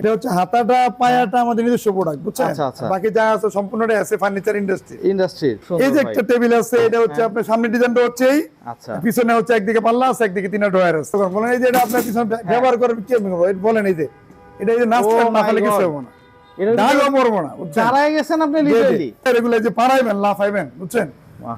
এটা হচ্ছে হাতাটা পায়াটা আমাদের নিজস্ব প্রোডাক্ট, বুঝছেন? আচ্ছা, আচ্ছা। বাকি যা আছে সম্পূর্ণটাই আছে ফার্নিচার ইন্ডাস্ট্রি। এই যে ভাই। একটা টেবিল আছে, এটা হচ্ছে আপনার সামনে ডিজাইনটা হচ্ছে এই, আচ্ছা। পিছনে হচ্ছে একদিকে পাল্লা আছে, একদিকে তিনটা ড্রয়ার আছে। তখন বলেন এই যে এটা আপনার পিছনে ব্যবহার করবেন কি বলেন, এই যে এটা এই যে নাস্তা না ফেলে কিছু হবে না, ডালও মরবো না, বুঝছেন? দাঁড়ায় গেছেন আপনি লিটারালি। এগুলো যে পারাইবেন লাফাইবেন, বুঝছেন?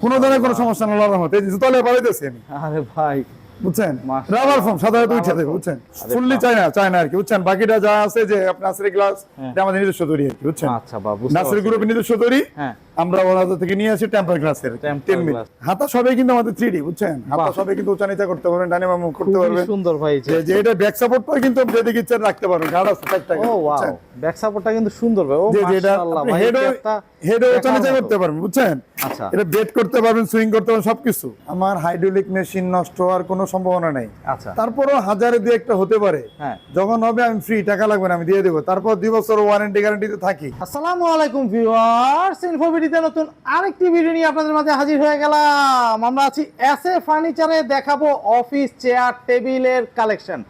কোনো ধরনের কোনো সমস্যা না, লড়ার মতো এই যে তলে পারাইতেছি আমি, আরে ভাই বুঝছেন? মাশাআল্লাহ। রাবার ফর্ম সাধারণত উঠে দেবে, বুঝছেন? ফুললি চায় না আর কি, বুঝছেন? বাকিটা যা আছে যে আপনার নাসরি গ্লাস, এটা আমাদের নিজস্ব তৈরি আর কি, বুঝছেন? আচ্ছা বাবু, নাসরি গ্রুপের নিজস্ব তৈরি। হ্যাঁ, আমরা ওনাদের থেকে নিয়ে আসি টেম্পার গ্লাসের 10 মিলি। হাতা সবই কিন্তু আমাদের 3D, বুঝছেন? হাতা সবই কিন্তু উঁচা নিচা করতে পারবেন, ডানে বামে করতে খুবই পারবেন। সুন্দর ভাই। যে এটা ব্যাক সাপোর্টটাও কিন্তু যেদিকে ইচ্ছা রাখতে পারবেন, গার্ড আছে চারটা, ও ওয়াও, বুঝছেন? ব্যাক সাপোর্টটা কিন্তু সুন্দর ভাই। ও যে এটা মাশাআল্লাহ ভাই, হেডও উঁচা নিচা করতে পারবেন, বুঝছেন? আচ্ছা। এটা বেড করতে পারবেন, সুইং করতে পারবেন, সবকিছু। আমার হাইড্রোলিক মেশিন নষ্ট হওয়ার কোনো সম্ভাবনা নেই। আচ্ছা। তারপরও হাজারে দুই একটা হতে পারে, হ্যাঁ। যখন হবে আমি ফ্রি, টাকা লাগবে না, আমি দিয়ে দেবো। তারপর 2 বছর ওয়ারেন্টি গ্যারান্টিতে থাকি। আসসালামু আলাইকুম ভিউয়ার্স, ইনফোভিডিতে নতুন আরেকটি ভিডিও নিয়ে আপনাদের মাঝে হাজির হয়ে গেলাম। আমরা আছি এসএ ফার্নিচারে, দেখাবো অফিস চেয়ার টেবিলের কালেকশন।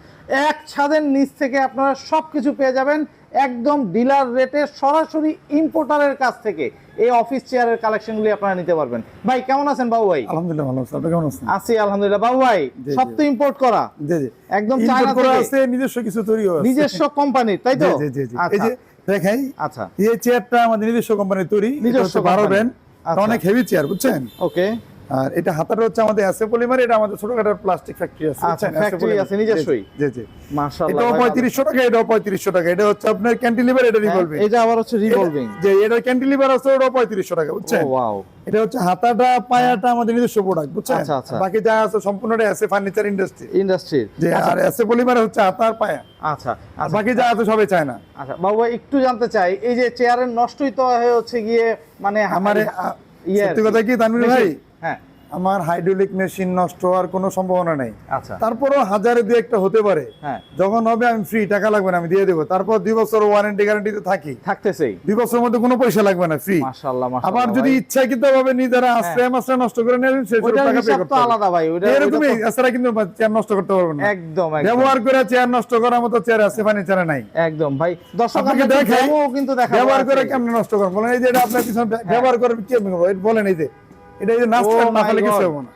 এক ছাদের নিচ থেকে আপনারা সবকিছু পেয়ে যাবেন একদম ডিলার রেটে, সরাসরি ইম্পোর্টারের কাছ থেকে এই অফিস চেয়ারের কালেকশনগুলি আপনারা নিতে পারবেন। ভাই কেমন আছেন বাবু ভাই? আলহামদুলিল্লাহ ভালো আছি, আপনি কেমন আছেন? আছি আলহামদুলিল্লাহ। বাবু ভাই সব তো ইম্পোর্ট করা? জি জি, একদম ইম্পোর্ট চায়না করা থেকে আছে, নিজস্ব কিছু তৈরিও আছে, নিজস্ব কোম্পানির, তাই তো? জি জি জি। এই আচ্ছা যে দেখাই, আচ্ছা এই চেয়ারটা আমাদের নিজস্ব কোম্পানির তৈরি, নিজস্ব 12 company। ব্যান্ড, আচ্ছা। অনেক হেভি চেয়ার, বুঝছেন? ওকে। আর এটা হাতাটা হচ্ছে আমাদের এসএ পলিমার, এটা আমাদের ছোটখাটো প্লাস্টিক ফ্যাক্টরি আছে, আচ্ছা, বুঝছেন? ফ্যাক্টরি আছে নিজস্বই। জি জি। মাশাআল্লাহ এটাও ভাই, 3500 টাকা, এটাও 3500 টাকা। এটা হচ্ছে আপনার ক্যান্টিলিভার, এটা রিভলভিং। এটা আবার হচ্ছে রিভলভিং। যে এটা ক্যান্টিলিভার আছে, ওটাও 3500 টাকা, বুঝছেন? ও ওয়াও। এটা হচ্ছে হাতাটা পায়াটা আমাদের নিজস্ব প্রোডাক্ট, বুঝছেন? আচ্ছা, আচ্ছা। বাকি যা আছে সম্পূর্ণটাই আছে ফার্নিচার ইন্ডাস্ট্রি। যে আর এসএ পলিমার হচ্ছে হাতা আর পায়া, আচ্ছা আর বাকি যা আছে সবই চায়না। আচ্ছা বাবু ভাই, একটু জানতে চাই, এই যে চেয়ারের নষ্টই তো হচ্ছে গিয়ে মানে আমার ইয়ে সত্যি কথা কি তানভীর ভাই, হ্যাঁ আমার হাইড্রোলিক মেশিন নষ্ট হওয়ার কোনো সম্ভাবনা নেই। আচ্ছা। তারপরও হাজারে দুই একটা হতে পারে, হ্যাঁ। যখন হবে আমি ফ্রি, টাকা লাগবে না, আমি দিয়ে দেবো। তারপর 2 বছর ওয়ারেন্টি গ্যারান্টিতে থাকি, থাকতেছেই 2 বছরের মধ্যে কোনো পয়সা লাগবে না, ফ্রি। মাশাআল্লাহ আবার মাশাআল্লাহ যদি ভাই। ইচ্ছাকৃত ভাবে নিজেরা আশ্রয় মাশ্রয় নষ্ট করে নেবেন, সেই ওইটার টাকা পে হিসাব করতে তো হবে। আলাদা ভাই, ওইটা এরকমই, এছাড়া কিন্তু চেয়ার নষ্ট করতে পারবেন না। একদম ব্যবহার করে চেয়ার নষ্ট করার মতো চেয়ার আছে ফার্নিচারে নাই। একদম ভাই, দর্শক আপনাকে আমরা দেখাই, ডেমো কিন্তু দেখাবো। ব্যবহার করে কেমনে নষ্ট করেন বলেন। এই যে এটা আপনার পিছনে ব্যবহার করে কি বলেন, এই যে এটা এই যে নাস্তা Oh না my ফেলে কিছু God। হবে না,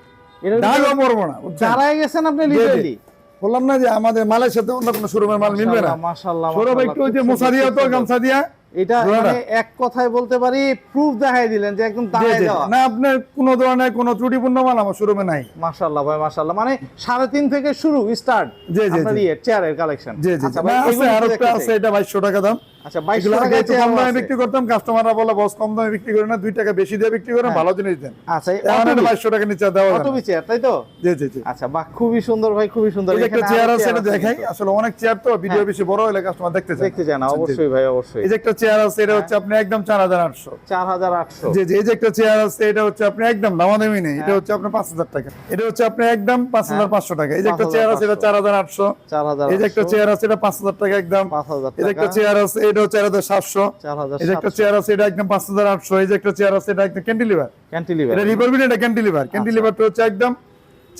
ডালও মরবো না, বুঝছেন? দাঁড়ায় গেছেন আপনি জি, জি। লিটারালি। বললাম না যে আমাদের মালের সাথে অন্য কোনো শোরুমের মাল মিলবে না। মাশাআল্লাহ শোরুম একটু ওই যে মোছা দিয়া তো গামছা দিয়া, এটা জোড়াটা। মানে এক কথায় বলতে পারি প্রুফ দেখাই দিলেন যে একদম জি, দাঁড়ায় জি। যাওয়া। না আপনার কোনো ধরনের কোনো ত্রুটিপূর্ণ মাল আমার শোরুমে নাই। মাশাআল্লাহ ভাই মাশাআল্লাহ, মানে 3.5 থেকে শুরু স্টার্ট জি, জি, আপনার জি। ইয়ে চেয়ারের কালেকশন। জি জি। আচ্ছা না, ভাই, আছে এগুলো আর একটু একটা দেখতে আছে, চাই। এটা 2200 টাকা দাম। আচ্ছা 2200 এগুলো আগে টাকায় একটু চেয়ার কম দামে আছে। বিক্রি করতাম, কাস্টমাররা বলে বস কম দামে বিক্রি করে না, 2 টাকা বেশি দিয়ে বিক্রি করেন, হ্যাঁ। ভালো জিনিস দেন। আচ্ছা এই এখন এটা 2200 টাকা নিচে দেওয়া যায় না। অটোবি চেয়ার, তাই তো? জি জি জি। আচ্ছা বাহ, খুবই সুন্দর ভাই, খুবই সুন্দর। এই যে একটা এখানে চেয়ার আরো আছে, এটা দেখাই। কিন্তু। আসলে অনেক চেয়ার তো ভিডিও বেশি বড় হলে কাস্টমার দেখতে চায় দেখতে চান অবশ্যই ভাই, অবশ্যই। এই যে একটা চেয়ার আছে, এটা হচ্ছে আপনি একদম 4800। 4800। জি জি। এই যে একটা চেয়ার আছে, এটা হচ্ছে আপনি একদম দামাদামি নেই, এটা হচ্ছে আপনার 5000 টাকা। এটা হচ্ছে আপনি একদম 5500 টাকা। এই যে একটা চেয়ার আছে, এটা 4800। 4800। এই যে একটা চেয়ার আছে, এটা 5000 টাকা একদম। 5000 এই যে একটা চেয়ার আছে, এটা হচ্ছে 4700। 4700। এই যে একটা চেয়ার আছে, এটা একদম 5800। এই যে একটা চেয়ার আছে, এটা একদম ক্যান্টিলিভার। ক্যান্টিলিভার। এটা রিভলভিং, এটা ক্যান্টিলিভার। ক্যান্টিলিভারটা হচ্ছে একদম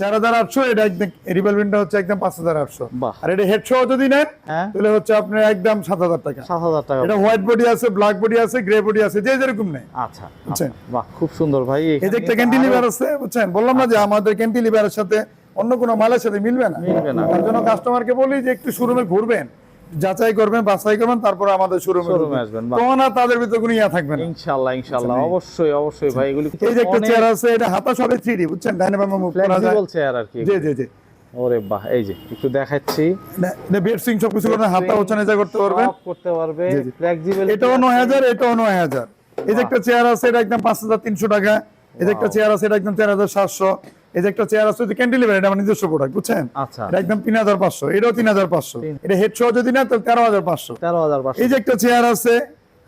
4800, এটা একদম রিভলভিংটা হচ্ছে একদম 5800। বাহ। আর এটা হেড সহ যদি নেন হ্যাঁ তাহলে হচ্ছে আপনার একদম 7000 টাকা। 7000 টাকা। এটা হোয়াইট বডি আছে, ব্ল্যাক বডি আছে, গ্রে বডি আছে, যে যেরকম নেই, আচ্ছা বুঝছেন? বাহ, খুব সুন্দর ভাই। এই যে এখানে একটা কিন্তু ক্যান্টিলিভার আরো- আছে, বুঝছেন? বললাম না যে আমাদের ক্যান্টিলিভারের সাথে অন্য কোনো মালের সাথে মিলবে না। মিলবে না। তার জন্য কাস্টমারকে বলি যে একটু শোরুমে ঘুরবেন, যাচাই করবেন, বাছাই করবেন, তারপর আমাদের শোরুমে শোরুমে আসবেন। বাহ। তখন আর তাদের ভিতরে কোনো ইয়া থাকবে না। ইনশাআল্লাহ ইনশাআল্লাহ, অবশ্যই অবশ্যই ভাই। এগুলি এই যে একটা চেয়ার আছে, এটা হাতা সবে 3D, বুঝছেন? ডাইনে বামে মুভ করা যায়। ফ্লেক্সিবল চেয়ার আর কি। জি জি জি। ওরে বাহ, এই যে একটু দেখাচ্ছি, এটা বেড সুইং সবকিছু করতে, হাতটা উঁচা নিচা করতে পারবেন। সব করতে পারবে। জি, জি। ফ্লেক্সিবল। এটাও 9000, এটাও 9000। এই যে একটা চেয়ার আছে, এটা একদম 5300 টাকা। এই যে একটা চেয়ার আছে, এটা একদম 4700। এই যে একটা চেয়ার আছে, ক্যান্টিলিভার, এটা আমার নিজস্ব প্রোডাক্ট, বুঝছেন? আচ্ছা এটা একদম 3500। এটাও 3500। এটা হেড সহ যদি না তাহলে 13500। 13500। এই যে একটা চেয়ার আছে,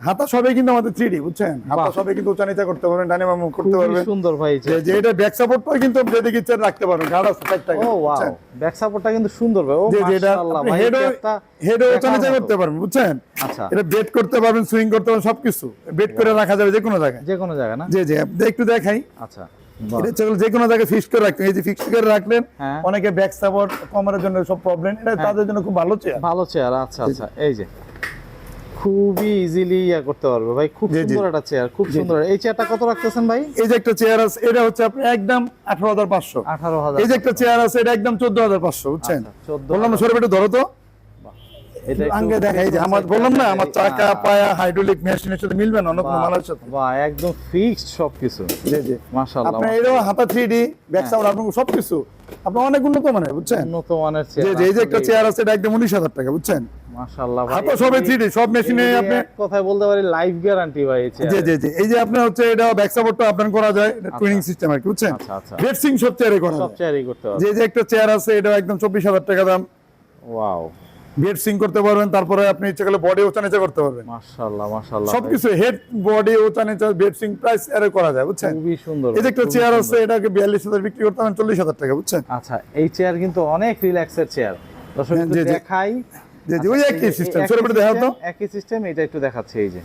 হাতা সবই কিন্তু আমাদের 3D, বুঝছেন? হাতা সবই কিন্তু উঁচা নিচা করতে পারবেন, ডানে বামে করতে খুবই পারবেন। সুন্দর ভাই। যে এটা ব্যাক সাপোর্টটাও কিন্তু যেদিকে ইচ্ছা রাখতে পারবেন, গার্ড আছে চারটা, ও ওয়াও, বুঝছেন? ব্যাক সাপোর্টটা কিন্তু সুন্দর ভাই। ও যে এটা মাশাআল্লাহ ভাই, হেডও একটা উঁচা নিচা করতে পারবেন, বুঝছেন? আচ্ছা এটা বেড করতে পারবেন, সুইং করতে পারবেন, সবকিছু বেড করে রাখা যাবে যে কোনো জায়গায়। যে কোনো জায়গা না? জি জি। একটু দেখাই, আচ্ছা এটা হচ্ছে যে কোনো জায়গায় ফিক্স করে রাখতে। এই যে ফিক্স করে রাখলেন, হ্যাঁ। অনেকে ব্যাক সাপোর্ট কোমরের জন্য সব প্রবলেম, এটা তাদের জন্য খুব ভালো চেয়ার। ভালো চেয়ার। আচ্ছা আচ্ছা, এই যে খুবই ইজিলি করতে পারবে ভাই, খুব জি, জি। সুন্দর একটা চেয়ার, খুব সুন্দর। এই চেয়ারটা কত রাখতেছেন ভাই? এই যে একটা চেয়ার আছে এটা হচ্ছে আপনি একদম 18,500। 18,000। এই যে একটা চেয়ার আছে এটা একদম 14,500, বুঝছেন? আচ্ছা, 14,000 বললাম না সরে একটু ধরো তো, এটা একটু আঙ্গে দেখা এই যে আমার বললাম না আমার চাকা পায়া হাইড্রোলিক মেশিনের সাথে মিলবে না অন্য কোনো মালের সাথে। বাহ, একদম ফিক্সড সবকিছু। জি জি মাশাআল্লাহ, আপনার এরও হাতা 3D ব্যাক সাউন্ড আপনার সবকিছু আপনার অনেক উন্নত মানের, বুঝছেন? উন্নত মানের জি চেয়ার। জি এই যে একটা চেয়ার আছে এটা একদম 19,000 টাকা, বুঝছেন? মাশাআল্লাহ ভাই, হাতা সবে 3D সব মেশিনে আপনি কথায় বলতে পারি লাইফ গ্যারান্টি ভাই এই চেয়ার। জি জি জি এই যে আপনার হচ্ছে এটা ব্যাক সাপোর্টটা আপনার করা যায়, এটা টুইনিং সিস্টেম আর কি, বুঝছেন? আচ্ছা আচ্ছা, বেড সিং সব চেয়ারে করা সব যায়। চেয়ারই করতে পারবে। যে যে একটা চেয়ার আছে এটা একদম 24,000 টাকা দাম। ওয়াও, বেড সিং করতে পারবেন, তারপরে আপনি ইচ্ছা করলে বডি উঁচা নিচা করতে পারবেন, মাশাআল্লাহ মাশাআল্লাহ, সবকিছু হেড বডি উঁচা নিচা বেড সিং প্রাইস এর করা যায়, বুঝছেন? খুবই সুন্দর। এই যে একটা খুবই চেয়ার সুন্দর। আছে এটাকে 42,000 বিক্রি করতে পারেন 40,000 টাকা, বুঝছেন? আচ্ছা, এই চেয়ার কিন্তু অনেক রিল্যাক্সের চেয়ার। দর্শক হ্যাঁ, একটু জি, জি। দেখাই। জি জি ওই আচ্ছা, একই এই যে সিস্টেম একই সরে পড়ে দেখাও তো। system, একই সিস্টেম, এটা একটু দেখাচ্ছে। এই যে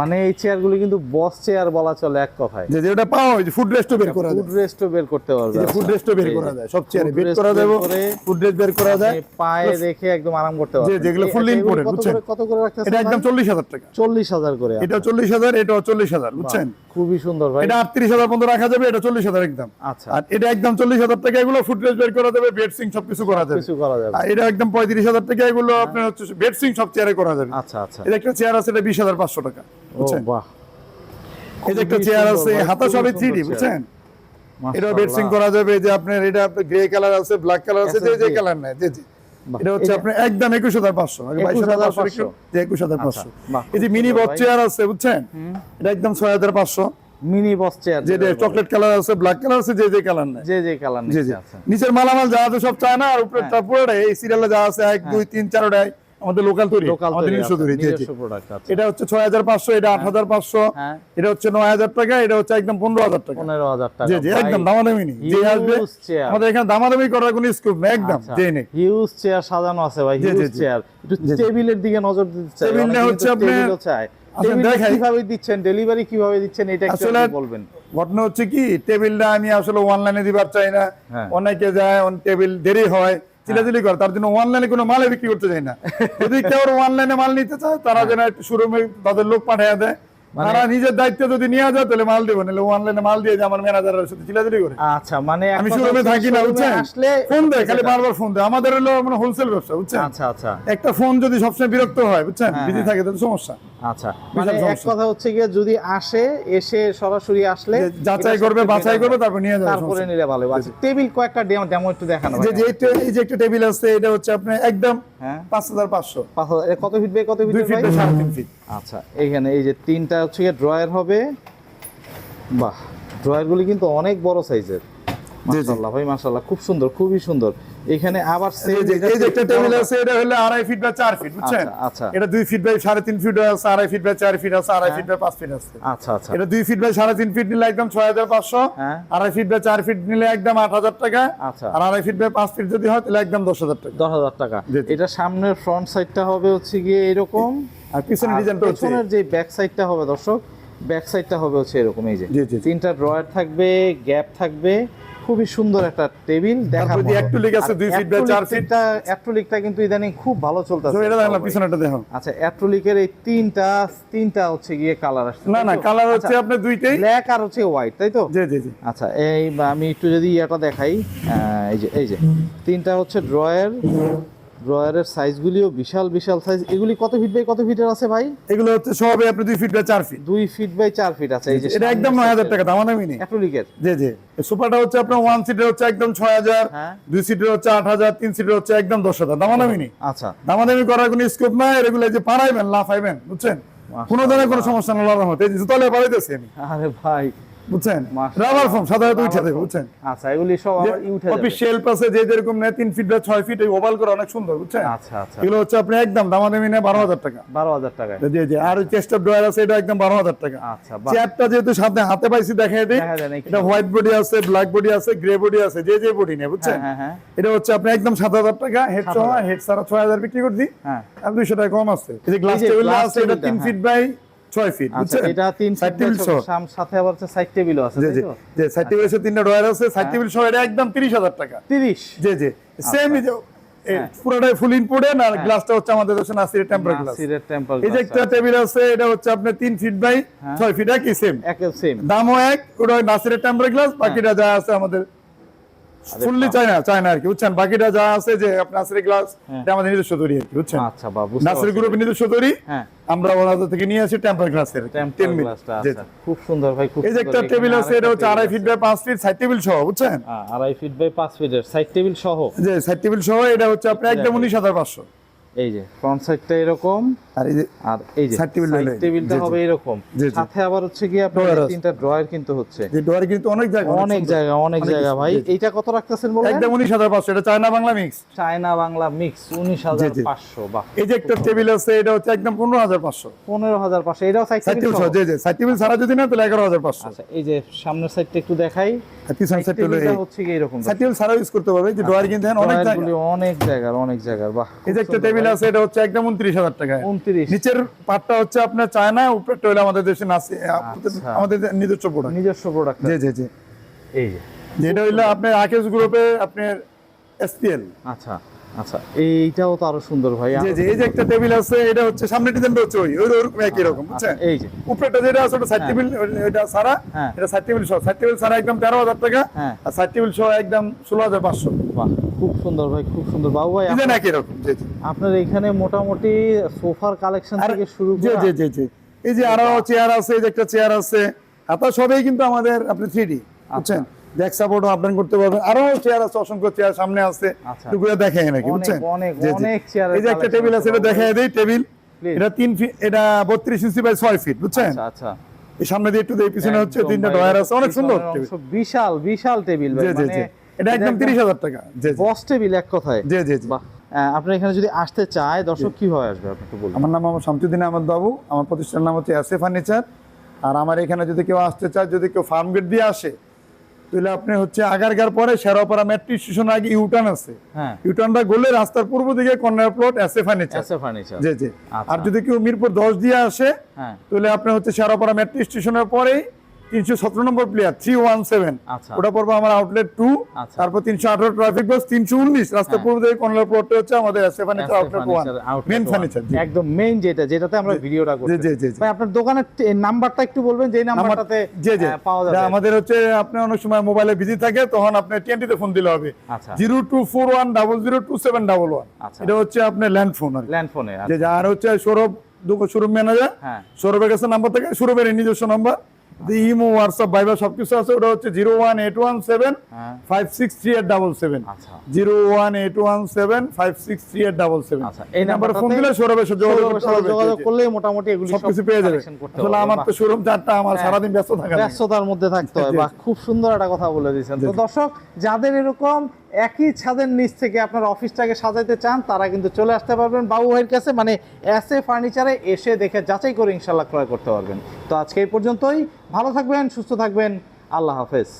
মানে এই চেয়ারগুলো কিন্তু বস চেয়ার বলা চলে এক কথায়। যে যেটা পাও ওই যে ফুড রেস্টও বের করা যায়, ফুড রেস্টও বের করতে পারবে। এই যে ফুড রেস্টও বের এই যে, করা যায়, সব চেয়ারে food বের rest করা বের যাবে, করে ফুড রেস্ট বের করা যায়। আপনি পায়ে রেখে একদম আরাম করতে পারবেন। যেগুলো ফুল ইম্পোর্টেড, বুঝছেন? কত করে রাখতেছেন? এটা একদম 40,000 টাকা। 40,000 করে। এটা 40,000, এটাও 40,000, বুঝছেন? খুবই সুন্দর ভাই। এটা 38,000 পর্যন্ত রাখা যাবে, এটা 40,000 একদম। আচ্ছা, আর এটা একদম 40,000 টাকা, এগুলো ফুড রেস্ট বের করা যাবে, বেড সিং সবকিছু করা যাবে। কিছু করা যাবে। আর এটা একদম 35,000 টাকা, এগুলো আপনার হচ্ছে বেড সিং সব চেয়ারে করা যাবে। আচ্ছা আচ্ছা, এটা একটা চেয়ার আছে এটা 20,500 টাকা, ও বুঝছেন? বাহ, এই যে একটা চেয়ার আছে হাতা সবে 3D, বুঝছেন? এটা বেড সিং করা যাবে। যে আপনার এটা আপনার গ্রে কালার আছে, ব্ল্যাক কালার আছে, যে যে কালার নেয়। জি জি এটা হচ্ছে আপনার একদম 21,500, আগে 22,500 যে 21,500। বাহ, এই যে মিনি বক্স চেয়ার আছে, বুঝছেন? এটা একদম 6,500। মিনি বস চেয়ার, যে চকলেট কালার আছে, ব্ল্যাক কালার আছে, যে যে কালার নেয়। যে যে কালার জি জি নিচে আছে। নিচের মালামাল যা আছে সব চায় না, আর উপরেরটা পুরোটাই এই সিরিয়ালে যা আছে 1 2 3 4টাই আমাদের লোকাল তৈরি, লোকাল আমাদের নিজস্ব তৈরি। জি জি নিজস্ব প্রোডাক্ট আছে। এটা হচ্ছে 6,500, এটা 8,500, হ্যাঁ, এটা হচ্ছে 9,000 টাকা, এটা হচ্ছে একদম 15,000 টাকা। 15,000 টাকা। জি জি একদম দামাদামি নেই, যে আসবে Huge chair। আমাদের এখানে দামাদামি করার কোনো স্কোপ নেই, একদম যে নেই। হিউজ চেয়ার সাজানো আছে ভাই, জি, হিউজ জি, জি। চেয়ার। একটু জি, জি। টেবিলের দিকে নজর দিতে চাই। টেবিলটা অনেকে হচ্ছে কিন্তু আপনার- টেবিলও চায়। আচ্ছা, টেবিলটা দেখাই। কিভাবে দিচ্ছেন, ডেলিভারি কিভাবে দিচ্ছেন, এটা একটু আসলে আপনি বলবেন। ঘটনা হচ্ছে কি, টেবিলটা আমি আসলে অনলাইনে দিবার চাই না। হ্যাঁ। অনেকে যায় টেবিল দেরি হয়, চিলাচিলি করে, তার জন্য অনলাইনে কোনো মালে বিক্রি করতে চাই না। যদি কেউ অনলাইনে মাল নিতে চায় তারা যেন একটু শোরুমে তাদের লোক পাঠিয়ে দেয়, তারা নিজের দায়িত্ব যদি নিয়ে যায় তাহলে মাল দেবো, নাহলে অনলাইনে মাল দিয়ে যে আমার ম্যানেজারের সাথে চিলাচিলি করে। আচ্ছা, মানে এক আমি কথা শোরুমে হচ্ছে থাকি না, showroom-এ বুঝছেন? আসলে ফোন দেয়, খালি বারবার ফোন দেয়। আমাদের হলো মানে হোলসেল ব্যবসা, বুঝছেন? আচ্ছা আচ্ছা একটা ফোন যদি সবসময় বিরক্ত হয়, বুঝছেন, হ্যাঁ, বিজি হ্যাঁ। থাকে তাহলে সমস্যা। আচ্ছা, বিশাল মানে এক সমস্যা। কথা হচ্ছে গিয়ে যদি আসে, এসে সরাসরি আসলে যে যাচাই এটা করবে, সবচেয়ে বাছাই better করবে, হয়। তারপর নিয়ে যাবে, তারপরে সমস্যা নেই। নিলে ভালো। আচ্ছা, টেবিল কয়েকটা ডেমো একটু দেখানো যে ভাই। যে এই যে একটা টেবিল আছে, এটা হচ্ছে আপনার একদম হ্যাঁ, 5,500, 5,000 এ কত ফিট বাই কত 2 ফিট ফিট ভাই? By 3.5 feet. আচ্ছা, এইখানে এই যে তিনটা হচ্ছে ড্রয়ার হবে। বাহ, ড্রয়ার গুলি কিন্তু অনেক বড় সাইজের। জি, জি। মাশাআল্লাহ ভাই, মাশাআল্লাহ, খুব সুন্দর, খুবই সুন্দর। এখানে আবার এই যে এই যে একটা টেবিল আছে, এটা হলো 2.5 ফিট বাই 4 ফিট, বুঝছেন? আচ্ছা, আচ্ছা। এটা 2 ফিট বাই 3.5 ফিট আছে, 2.5 ফিট বাই 4 ফিট আছে, 2.5 ফিট বাই 5 ফিট আছে। আচ্ছা আচ্ছা, এটা 2 ফিট বাই 3.5 ফিট নিলে একদম 6,500, হ্যাঁ। 2.5 ফিট বাই 4 ফিট নিলে একদম 8,000 টাকা, আচ্ছা। আর 2.5 ফিট বাই 5 ফিট যদি হয় তাহলে একদম 10,000 টাকা। 10,000 টাকা। জি, জি। এটা সামনের ফ্রন্ট সাইডটা হবে হচ্ছে গিয়ে এরকম, আর পিছনের আর ডিজাইনটা হচ্ছে পেছনের যে ব্যাক সাইডটা হবে দর্শক, ব্যাক সাইডটা হবে হচ্ছে এরকম। এই যে জি, জি, জি। তিনটা ড্রয়ার থাকবে, গ্যাপ থাকবে, খুবই সুন্দর একটা টেবিল দেখার তারপরে যে মতো। অ্যাক্রিলিক আছে আর 2 ফিট বাই 4 ফিট। অ্যাক্রিলিকটা- অ্যাক্রিলিকটা কিন্তু ইদানিং খুব ভালো চলতেছে। তো এটা দেখলাম, পিছনেরটা দেখো। আচ্ছা, অ্যাক্রিলিকের এই তিনটা হচ্ছে গিয়ে কালার আসছে। না না, কালার হচ্ছে আপনার দুইটাই। ব্ল্যাক আর হচ্ছে হোয়াইট, তাই তো? জি জি জি আচ্ছা, এই বা আমি একটু যদি এটা দেখাই, এই যে তিনটা হচ্ছে ড্রয়ারের সাইজগুলিও বিশাল বিশাল সাইজ। এগুলি কত ফিট বাই কত ফিটের আছে ভাই? এগুলো হচ্ছে সবই আপনি 2 feet by 4 feet. 2 feet by 4 feet আছে। এই যে এটা একদম 9,000 টাকা, দামাদামি নেই। অ্যাক্রিলিকের। জি জি সোফাটা হচ্ছে আপনার 1 সিটের হচ্ছে একদম 6,000, হ্যাঁ। 2 সিটের হচ্ছে 8,000, 3 সিটের হচ্ছে একদম 10,000, দামাদামি নেই। আচ্ছা, দামাদামি করার কোনো স্কোপ নাই, এগুলো যে পারাইবেন লাফাইবেন, বুঝছেন? কোনো ধরনের কোনো সমস্যা না, আল্লাহর রহমতে। এই যে জুতালে পারাইতেছি আমি, আরে ভাই, বুঝছেন? মাশাআল্লাহ। রাবার ফর্ম সাধারণত উঠে দেবে, বুঝছেন? আচ্ছা, এগুলি সব আবার উঠে যাবে। অফিস শেলফ আছে যে যেরকম নেয় 3 ফিট বা 6 ফিট, এই ওভাল করে অনেক সুন্দর, বুঝছেন? আচ্ছা আচ্ছা, এগুলো হচ্ছে আপনি একদম দামাদামি নেয় 12,000 টাকা। 12,000 টাকায়। জি জি আর চেস্ট অফ ড্রয়ার আছে, এটা একদম 12,000 টাকা। আচ্ছা, বাহ। চেয়ারটা যেহেতু সাথে হাতে পাইছি দেখাই দিই, দেখা যায় নাকি? এটা হোয়াইট বডি আছে, ব্ল্যাক বডি আছে, গ্রে বডি আছে, যে যে বডি নেয়, বুঝছেন? হ্যাঁ হ্যাঁ এটা হচ্ছে আপনি একদম 7,000 টাকা, হেড সহ, হেড ছাড়া 6,000 বিক্রি করছি, হ্যাঁ। আর 200 টাকা কম আছে। এই যে গ্লাস এই যে টেবিল glass আছে, এটা টেবিলটা, 3 হ্যাঁ। ফিট বাই 6 ফিট, আচ্ছা, বুঝছেন? এটা 3 সাইড ফিট টেবিল সহ। সাথে আবার হচ্ছে সাইড টেবিলও আছে, জি তাই জি তো? যে সাইড টেবিল আছে, 3টা ড্রয়ার আছে, সাইড টেবিল সহ এটা একদম 30,000 টাকা। 30। জি জি সেম পুরোটাই ফুল ইম্পোর্টেড, আর গ্লাসটা হচ্ছে আমাদের দেশে নাসিরের টেম্পার গ্লাস। নাসিরের টেম্পার এই যে একটা টেবিল আছে, এটা হচ্ছে আপনার 3 ফিট বাই 6 ফিট, একই সেম, সেম দামও এক। ওটা নাসিরের টেম্পার গ্লাস, বাকিটা যা আছে আমাদের ফুললি চায়না আর কি, বুঝছেন? বাকিটা যা আছে যে আপনার নাসিরের গ্লাস, এটা আমাদের নিজস্ব তৈরি আর কি, বুঝছেন? আচ্ছা বাহ, বুঝতে নাসির পারছি। গ্রুপের নিজস্ব তৈরি, হ্যাঁ, আমরা ওনাদের থেকে নিয়ে আসি টেম্পার গ্লাসের টেম্পার গ্লাসটা আচ্ছা, খুব সুন্দর ভাই, খুব এই যে একটা সুন্দর। টেবিল আছে, এটা হচ্ছে 2.5 feet by 5 feet side table সহ, বুঝছেন? 2.5 ফিট বাই 5 ফিটের সাইড টেবিল সহ, যে সাইড টেবিল সহ, এটা হচ্ছে আপনার একদম 19,500। এই যে ফ্রন্ট সাইডটা এরকম, আর এই যে আর এই যে সাইড টেবিলটা হবে এরকম, জি। সাথে আবার হচ্ছে কি আপনার Drawer আছে। তিনটা ড্রয়ার কিন্তু হচ্ছে, যে ডোয়ার কিন্তু অনেক জায়গা, অনেক জায়গা ভাই। এইটা কত রাখতেছেন বলেন? একদম 19,500, এটা China Bangla mix. China Bangla mix 19,500। বাহ, এই যে একটা টেবিল আছে, এটা হচ্ছে একদম 15,500। 15,500। এটাও সাইড সাইড টেবিল টেবিল সহ। সহ, যে সাইড টেবিল ছাড়া যদি না তাহলে 11,500। আচ্ছা, এই যে সামনের সাইডটা একটু দেখাই, আর পিছন সাইড টেবিল, টেবিলটা হচ্ছে কি এরকম, সাইড টেবিল ছাড়াও ইউজ করতে পারবে, যে ডোয়ার কিন্তু অনেক জায়গা। ড্রয়ারগুলি অনেক জায়গার। বাহ, এই যে একটা টেবিল আছে, এটা হচ্ছে একদম 29,000 টাকায়। 29, নিচের পাটটা হচ্ছে আপনার চায়না, উপরেরটা হলো আমাদের দেশে নাসি, আমাদের নিজস্ব প্রোডাক্ট। নিজস্ব প্রোডাক্ট। জি। এই যে যেটা হইলো আপনার আকেশ গ্রুপে আপনার এসপিএল। আচ্ছা, এইটাও তো আরো সুন্দর ভাই। জি, এই যে একটা টেবিল আছে, এটা হচ্ছে সামনে ডিজাইনটা হচ্ছে ওইরকম একই রকম, বুঝছেন? এই যে উপরেটা যেটা আছে ওটা সাইড টেবিল, এটা সারা, হ্যাঁ। এটা সাইড টেবিল সহ। সাইড টেবিল সারা একদম 13,000 টাকা, হ্যাঁ। আর সাইড টেবিল সহ একদম 16,500। বাহ, খুব সুন্দর ভাই, খুব সুন্দর। বাবু ভাই, ডিজাইন একই রকম। জি। আপনার এখানে মোটামুটি সোফার কালেকশন থেকে শুরু করে, জি। এই যে আরো চেয়ার আছে, এই যে একটা চেয়ার আছে, আপনার সবই কিন্তু আমাদের আপনি 3D, বুঝছেন? ব্যাক সাপোর্টও আপডাউন করতে পারবেন। আরো চেয়ার আছে, অসংখ্য চেয়ার সামনে আছে, আচ্ছা। টুকুরা দেখেন নাকি, বুঝছেন? অনেক চেয়ার। এই যে একটা টেবিল আছে, এটা দেখাই দেই। টেবিল এটা 3 ফিট, এটা 32 ইঞ্চি বাই 6 ফিট, বুঝছেন? আচ্ছা। এই সামনে দিয়ে একটু দেই, পিছনে হচ্ছে 3টা ডয়ার আছে, অনেক সুন্দর টেবিল। বিশাল টেবিল ভাই, জি। এটা একদম 30,000 টাকা। জি। বস টেবিল এক কথায়। জি। বাহ, আপনার এখানে যদি আসতে চায় দর্শক কিভাবে আসবে আপনি একটু বলুন। আমার নাম মোহাম্মদ শামসুদ্দিন আহমদ বাবু, আমার প্রতিষ্ঠানের নাম হচ্ছে এসএ ফার্নিচার। আর আমার এখানে যদি কেউ আসতে চায়, যদি কেউ ফার্ম গেট দিয়ে আসে, তাহলে আপনি হচ্ছে আগারগার পরে শেরাপাড়া মেট্রো স্টেশন আগে ইউটার্ন আছে, হ্যাঁ, ইউটার্নটা গলে রাস্তার পূর্ব দিকে কর্নার প্লট এসএ ফার্নিচার। জি। আচ্ছা। আর যদি কেউ মিরপুর 10 দিয়ে আসে, হ্যাঁ, তাহলে আপনি হচ্ছে শেরাপাড়া মেট্রো স্টেশনের পরেই 317 নম্বর প্লেয়ার 317, আচ্ছা। ওটা পড়বে আমার আউটলেট 2। আচ্ছা। তারপর 318 ট্রাফিক বাস 319 রাস্তা পূর্ব দিকে কর্নার প্লটটা হচ্ছে আমাদের SA furniture outlet 1 main furniture. একদম মেইন যেটাতে আমরা ভিডিওটা করছি। জি। ভাই, আপনার দোকানের নাম্বারটা একটু বলবেন, যে নাম্বারটাতে জি। পাওয়া যাবে। আমাদের হচ্ছে আপনি অনেক সময় মোবাইলে বিজি থাকে, তখন আপনি টিএনটিতে ফোন দিলে হবে। আচ্ছা। 0241002711। আচ্ছা। এটা হচ্ছে আপনার ল্যান্ড ফোন আর কি। ল্যান্ড ফোনে। যে আর হচ্ছে সৌরভ শোরুম ম্যানেজার, হ্যাঁ, সৌরভের কাছে নাম্বার থাকে, সৌরভের নিজস্ব নাম্বার, ইমো হোয়াটসঅ্যাপ ভাইবার সবকিছু আছে। ওটা হচ্ছে 01817 হ্যাঁ। 563877। আচ্ছা। 01817 আচ্ছা, 563877। এই নাম্বারে ফোন দিলে সৌরভের সাথে যোগাযোগ করতে হবে। যোগাযোগ করলে মোটামুটি এগুলি সবকিছু পেয়ে যাবে। কালেকশন করতে আসলে হবে। আমার বাহ, তো শোরুম 4টা, আমার সারাদিন ব্যস্ত থাকা লাগে। ব্যস্ততার মধ্যে থাকতে হয়। জি। বাহ, খুব সুন্দর একটা কথা বলে দিয়েছেন। তো দর্শক, যাদের এরকম একই ছাদের নিচ থেকে আপনার অফিসটাকে সাজাইতে চান, তারা কিন্তু চলে আসতে পারবেন বাবু ভাইয়ের কাছে, মানে এসএ ফার্নিচারে এসে দেখে যাচাই করে ইনশাল্লাহ ক্রয় করতে পারবেন। তো আজকে এই পর্যন্তই। ভালো থাকবেন, সুস্থ থাকবেন, আল্লাহ হাফেজ।